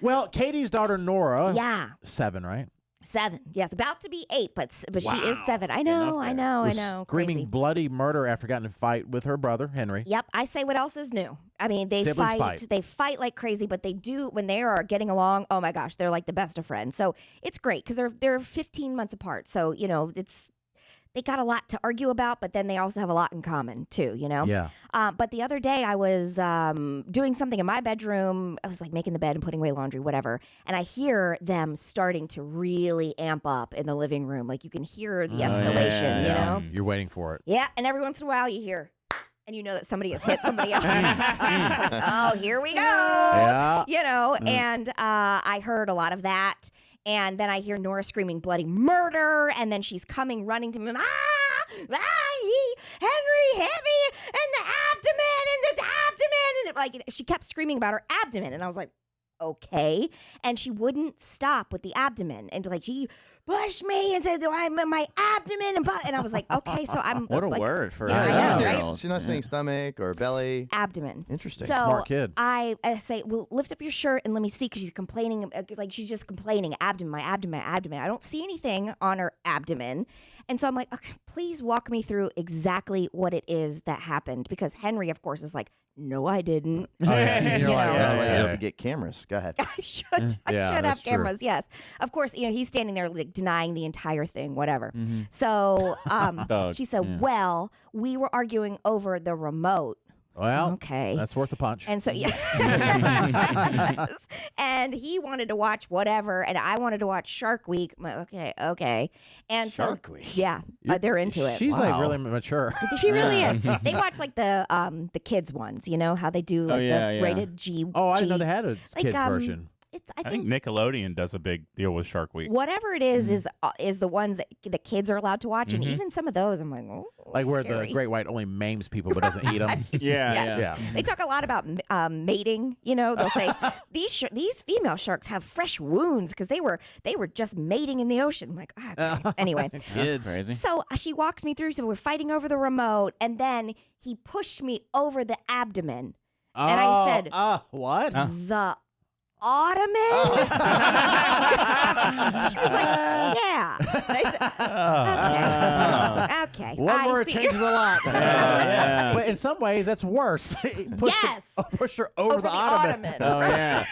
Well, Katie's daughter, Nora. Yeah. 7, right? 7. Yes, about to be 8, but Wow. she is 7. I know. Screaming Crazy. bloody murder after getting in a fight with her brother, Henry. Yep. I say what else is new. I mean, they Siblings fight. They fight like crazy, but they do when they are getting along. Oh my gosh, they're like the best of friends. So it's great because they're 15 months apart. So they got a lot to argue about, but then they also have a lot in common too, Yeah. But the other day I was doing something in my bedroom. I was like making the bed and putting away laundry, whatever. And I hear them starting to really amp up in the living room. Like you can hear the escalation, you know? You're waiting for it. Yeah. And every once in a while you hear, and you know that somebody has hit somebody else. It's like, oh, here we go. Yeah. And I heard a lot of that. And then I hear Nora screaming bloody murder. And then she's coming, running to me. Henry hit me in the abdomen, And like she kept screaming about her abdomen. And I was like, okay. And she wouldn't stop with the abdomen. And like she pushed me and said, I'm in my abdomen. And I was like, okay, so I'm What a like, word for yeah, right? She's not saying stomach or belly. Abdomen. Interesting. So Smart kid. I say, well, lift up your shirt and let me see, because she's complaining, like she's just complaining, abdomen, my abdomen, my abdomen. I don't see anything on her abdomen. And so I'm like, okay, please walk me through exactly what it is that happened, because Henry, of course, is like, no, I didn't. Oh, yeah. You know. You have Yeah. to get cameras. Go ahead. I should Yeah, have that's true. cameras. Yes, of course. He's standing there like denying the entire thing, whatever. Mm-hmm. So Dog, she said, yeah. "Well, we were arguing over the remote." Well, Okay. that's worth a punch. And so and he wanted to watch whatever, and I wanted to watch Shark Week. I'm like, okay. And Shark so Week? yeah, they're into it. She's like Wow. really mature. She really is. They watch like the kids ones, how they do like the rated G. Oh, I didn't know G- they had a like, kids version. It's I think Nickelodeon does a big deal with Shark Week. whatever it is the ones that the kids are allowed to watch, and even some of those, I'm like, oh, Like where scary. the great white only maims people but doesn't eat them. Yes. Yeah. They talk a lot about mating. They'll say these female sharks have fresh wounds because they were just mating in the ocean. I'm like, okay. Anyway, That's crazy. so she walks me through. So we're fighting over the remote, and then he pushed me over the abdomen, and I said, what? the ottoman. She was like, yeah. And I said, okay. One I word see. changes a lot. Yeah. But in some ways, that's worse. Yes. Pushed her over the ottoman. Oh yeah.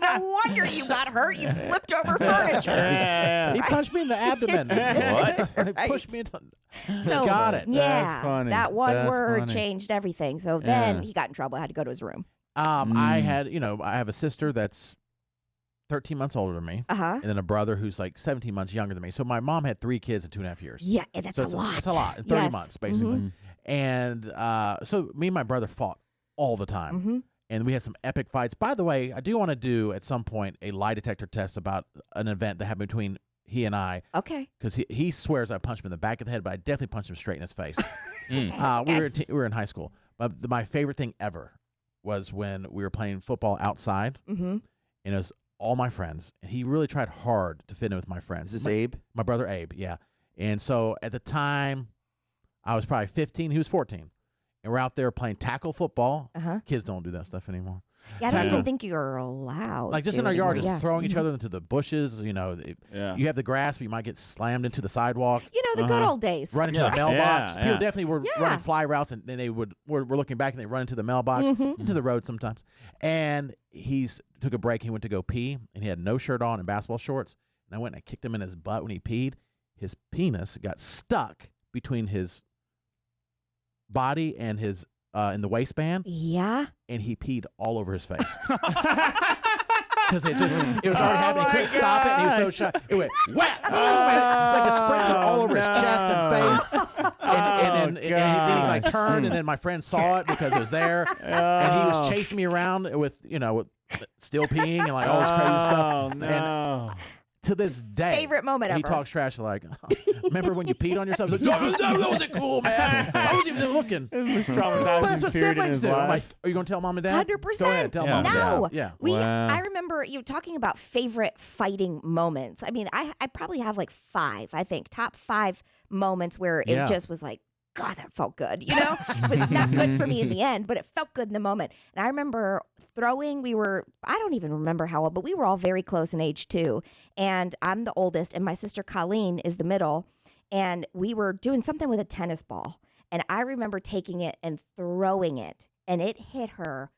No wonder you got hurt. You flipped over furniture. He punched me in the abdomen. What? He pushed me into... So Got it. Yeah, That's funny. that one That's word funny. changed everything. So then Yeah. he got in trouble. I had to go to his room. I had, I have a sister that's 13 months older than me, Uh-huh. and then a brother who's like 17 months younger than me. So my mom had 3 kids in 2.5 years. Yeah, that's So a lot. That's a lot. In 30 Yes. months, basically. Mhm. And so me and my brother fought all the time. Mhm. And we had some epic fights. By the way, I do want to do at some point a lie detector test about an event that happened between he and I. Okay. Because he swears I punched him in the back of the head, but I definitely punched him straight in his face. We were in high school. But my favorite thing ever was when we were playing football outside, Mm-hmm. and it was all my friends, and he really tried hard to fit in with my friends. Is this Abe? My brother Abe, yeah. And so at the time, I was probably 15, he was 14. And we're out there playing tackle football. Uh-huh. Kids don't do that stuff anymore. Yeah, I don't Yeah. even think you're allowed. Like just to in our yard, anymore. just throwing each Mhm. other into the bushes. Yeah. You have the grass, but you might get slammed into the sidewalk. The good old days. Run into Yeah. the mailbox. Yeah, People yeah. definitely were Yeah. running fly routes, and then we're looking back, and they run into the mailbox, Mhm. into the road sometimes. And he took a break. He went to go pee, and he had no shirt on and basketball shorts. And I went and I kicked him in his butt when he peed. His penis got stuck between his body and his in the waistband, Yeah. and he peed all over his face. Because it was already happening. He couldn't stop it, and he was so shocked. It went whap! It's like a sprinkler all over his chest and face. And then he like turned, and then my friend saw it because it was there, and he was chasing me around with still peeing and like all this crazy stuff. Oh no. To this day, Favorite moment he ever. talks trash like, remember when you peed on yourself? Like, no, that wasn't cool, man. I wasn't even looking. It was But that's traumatizing what period in siblings his do. I'm life. like, are you going to tell mom and dad? 100%. Go ahead, tell Yeah. mom and No. dad. Yeah. Wow. I remember you talking about favorite fighting moments. I mean, I probably have like 5, I think, top 5 moments where Yeah. it just was like, God, that felt good. You know, it was not good for me in the end, but it felt good in the moment. And I remember throwing, I don't even remember how old, but we were all very close in age too. And I'm the oldest, and my sister Colleen is the middle. And we were doing something with a tennis ball. And I remember taking it and throwing it, and it hit her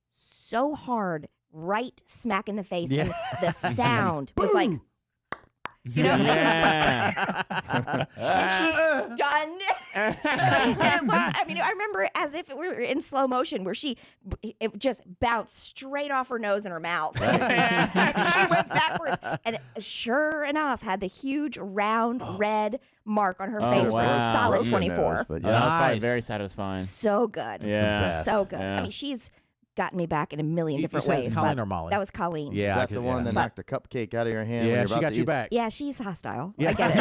so hard, right smack in the face. Yeah. And the sound was like, you know, Yeah. and she's stunned. And it looks, I mean, I remember it as if it were in slow motion where it just bounced straight off her nose and her mouth. She went backwards. And sure enough, had the huge, round, red mark on her face for a wow. solid Broke your 24. nose, but Oh, that was probably Nice. very satisfying. So good. Yeah. So good. Yeah. I mean, she's gotten me back in a million You different said ways. it's Colleen but or Molly? that was Colleen. Yeah, Is I that could- the one yeah. that knocked the cupcake out of your hand? when Yeah, you're she about got to you eat? back. Yeah, she's hostile. Yeah. I get it.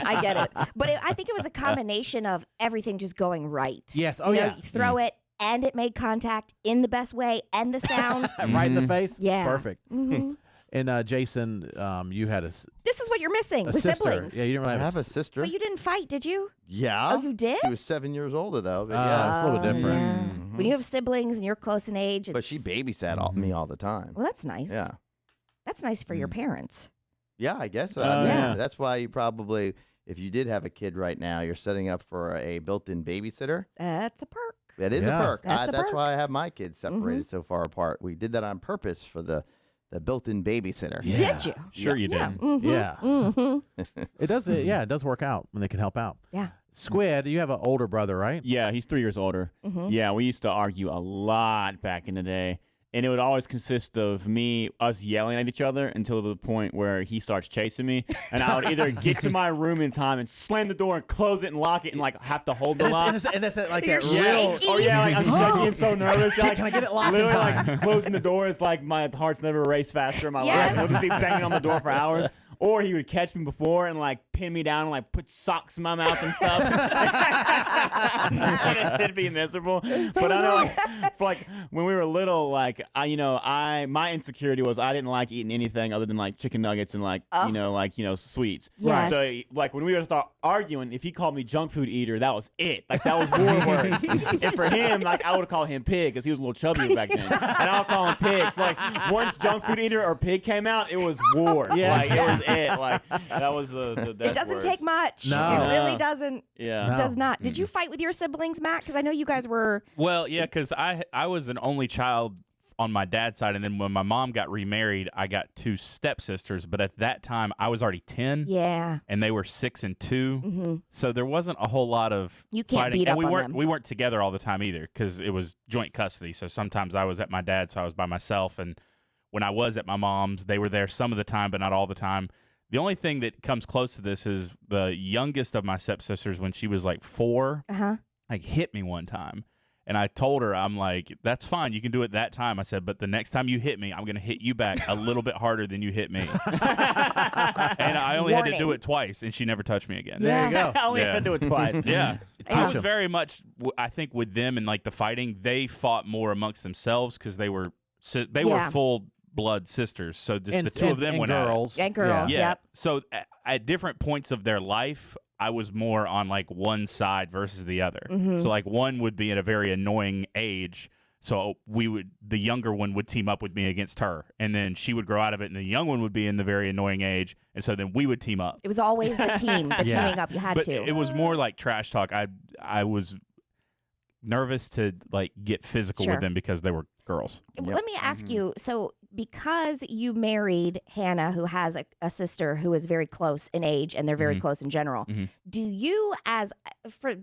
I get it. But I think it was a combination of everything just going right. Yes. Oh You know, yeah. you throw it and it made contact in the best way and the sound. Right in the face. Yeah. Perfect. hmm And Jason, you had a This is what you're missing with sister. siblings. Yeah, you didn't I really have a s- sister. But you didn't fight, did you? Yeah. Oh, you did? She was 7 years older though. But Ah, yeah. it's a little bit different. Yeah. When you have siblings and you're close in age, it's, But she babysat me all the time. well, that's nice. Yeah. That's nice for your parents. Yeah, I guess. Oh, I mean, yeah. That's why you probably, if you did have a kid right now, you're setting up for a built-in babysitter. That's a perk. That is Yeah. a perk. That's a That's perk. why I have my kids separated so far apart. We did that on purpose for the built-in babysitter. Yeah. Did you? Sure you did. Yeah. Mhm. Yeah. Mhm. It does. Yeah, it does work out when they can help out. Yeah. Squid, you have an older brother, right? Yeah, he's 3 years older. Mhm. Yeah, we used to argue a lot back in the day. And it would always consist of us yelling at each other until the point where he starts chasing me. And I would either get to my room in time and slam the door and close it and lock it and like have to hold the lock. And that's like You're that real. shaking. Or yeah, like I'm shaking and so nervous. Like, Can I get it locked in literally, time? like closing the door is like my heart's never raced faster in my Yes. life. I'll just be banging on the door for hours. Or he would catch me before and like pin me down and like put socks in my mouth and stuff. It'd be miserable. But I know like, for like when we were little, like my insecurity was I didn't like eating anything other than like chicken nuggets and like sweets. Yes. So like when we would start arguing, if he called me junk food eater, that was it. Like that was war words. And for him, like I would call him pig because he was a little chubbier back then, and I would call him pig. So like once junk food eater or pig came out, it was war. Yeah. Like it was it. Like that was the It death doesn't words. take much. No. It really No. doesn't. Yeah. No. Does not. Did you fight with your siblings, Matt? Because I know you guys were. Well, yeah, because I was an only child on my dad's side, and then when my mom got remarried, I got two stepsisters. But at that time, I was already 10, Yeah. and they were 6 and 2. Mm-hmm. So there wasn't a whole lot of You can't fighting. beat and up we on weren't them. we weren't together all the time either because it was joint custody. So sometimes I was at my dad's, so I was by myself, and when I was at my mom's, they were there some of the time, but not all the time. The only thing that comes close to this is the youngest of my stepsisters, when she was like 4, like hit me one time. And I told her, I'm like, that's fine. You can do it that time. I said, but the next time you hit me, I'm going to hit you back a little bit harder than you hit me. And I only had to do Warning. it twice, and she never touched me again. There you go. I only Yeah. had to do it twice. Yeah. Yeah. It was very much, I think, with them and like the fighting, they fought more amongst themselves because they were Yeah. full blood sisters. So just And the two of them and went at it. girls. And girls. Yeah. Yep. So at different points of their life, I was more on like one side versus the other. Mm-hmm. So like one would be at a very annoying age. So the younger one would team up with me against her, and then she would grow out of it, and the young one would be in the very annoying age, and so then we would team up. It was always the team, the Yeah. teaming up. You had But to. it was more like trash talk. I was nervous to like get physical Sure. with them because they were girls. Let me ask you. So, because you married Hannah, who has a sister who is very close in age, and they're very close in general, Mhm. do you, as for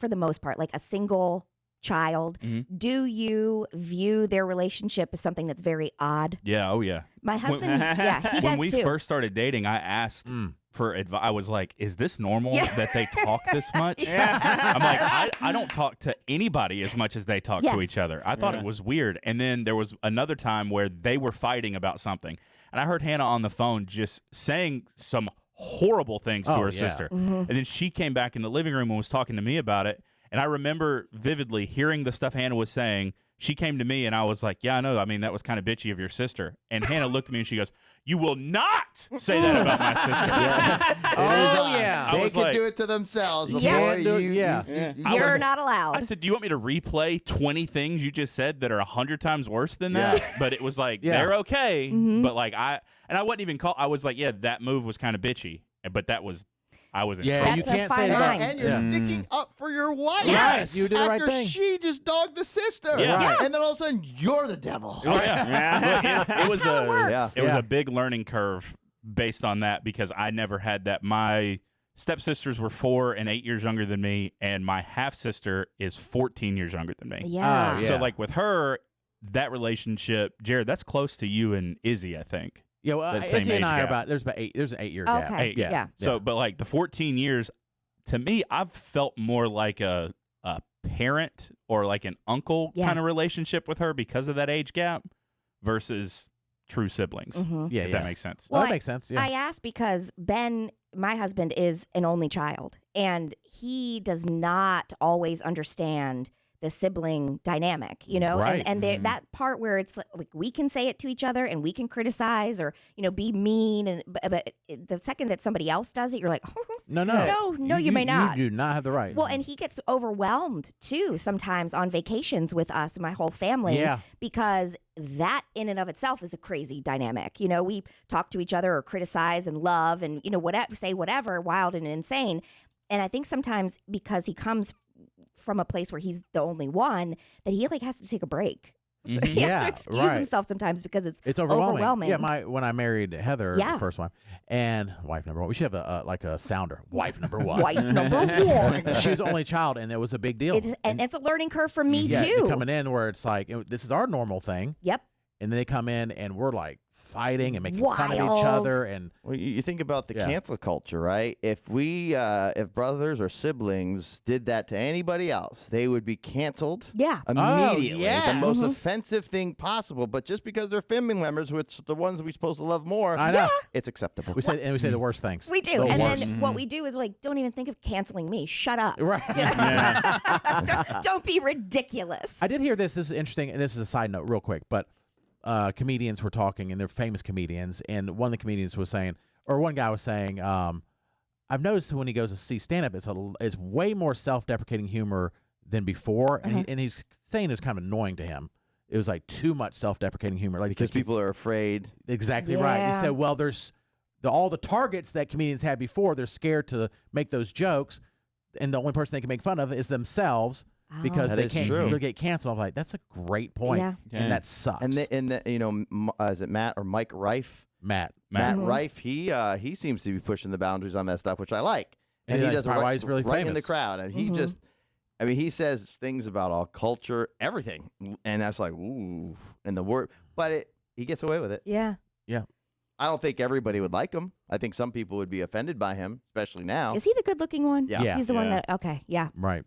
the most part, like a single child, Mhm. do you view their relationship as something that's very odd? Yeah. Oh yeah. My husband, yeah, he When does we too. first started dating, I asked for advice. I was like, "Is this normal Yeah. that they talk this much?" I'm like, I don't talk to anybody as much as they talk Yes. to each other. I thought it was weird. And then there was another time where they were fighting about something, and I heard Hannah on the phone just saying some horrible things to Oh, her yeah. sister. Mm-hmm. And then she came back in the living room and was talking to me about it. And I remember vividly hearing the stuff Hannah was saying, she came to me and I was like, yeah, I know. I mean, that was kind of bitchy of your sister. And Hannah looked at me and she goes, you will not say that about my sister. Oh, yeah. I They was can like- do it to themselves before Yeah. you You're not allowed. I said, do you want me to replay 20 things you just said that are 100 times worse than that? But it was like, Yeah. they're okay. Mm-hmm. But like, I wasn't even I was like, yeah, that move was kind of bitchy. But I was in Yeah, trouble. you That's a can't say fine that. line. And you're sticking up for your wife. Yes. You did the right After thing. she just dogged the sister. Yeah. Right. And then all of a sudden, you're the devil. Oh, yeah. It was how it works. Yeah. It was Yeah. a big learning curve based on that because I never had that. My stepsisters were 4 and 8 years younger than me, and my half sister is 14 years younger than me. Yeah. Oh, yeah. So like with her, that relationship, Jared, that's close to you and Izzy, I think. Yeah, well, That same Izzy and age I are gap. about there's an 8 year gap. Okay. Yeah. So, but like the 14 years, to me, I've felt more like a parent or like an uncle Yeah. kind of relationship with her because of that age gap versus true siblings. Mm-hmm. Yeah, If yeah. that makes sense. Well, Well, that makes sense. Yeah. I asked because Ben, my husband, is an only child, and he does not always understand the sibling dynamic, you know, Right. and that part where it's like we can say it to each other and we can criticize or be mean, and but the second that somebody else does it, you're like, no, No, you may not. You do not have the right. well, and he gets overwhelmed too sometimes on vacations with us, my whole family, Yeah. because that in and of itself is a crazy dynamic. We talk to each other or criticize and love and whatever, say whatever wild and insane. And I think sometimes because he comes from a place where he's the only one, that he has to take a break. So he has Yeah, to excuse right. himself sometimes because it's overwhelming. Yeah, when I married Heather, Yeah. the first wife, and wife number one, we should have a sounder. Wife number one. wife number one. She was the only child, and it was a big deal. And it's a learning curve for me yeah, too. coming in where it's like this is our normal thing, Yep. and then they come in and we're like fighting and making fun of each Wild. other, and Well, you think about the Yeah. cancel culture, right? If brothers or siblings did that to anybody else, they would be canceled Yeah. immediately. yeah. The most offensive thing possible. But just because they're family members, which are the ones we're supposed to love more, I know it's acceptable. we say the worst things. We do. The And worst. then what we do is don't even think of canceling me. Shut up. Right. Don't be ridiculous. I did hear this. This is interesting, and this is a side note, real quick. But comedians were talking, and they're famous comedians. And one of the comedians was saying, or one guy was saying, I've noticed when he goes to see stand-up, it's way more self-deprecating humor than before. And he's saying it's kind of annoying to him. It was like too much self-deprecating humor, like Because people are afraid. exactly right. He Yeah. said, well, there's all the targets that comedians had before. They're scared to make those jokes, and the only person they can make fun of is themselves. Because That they is can't true. really get canceled. I'm like, that's a great point, Yeah. and that sucks. And is it Matt or Mike Rife? Matt, Matt Mhm. Rife, he seems to be pushing the boundaries on that stuff, which I like. And he that's does it probably why right, he's really right in the famous. crowd, and he Mhm. he says things about all culture, everything, and that's like ooh, and the word, but he gets away with it. Yeah. I don't think everybody would like him. I think some people would be offended by him, especially now. Is he the good-looking one? Yeah. Yeah. He's the one Yeah. that. Okay. Yeah. right?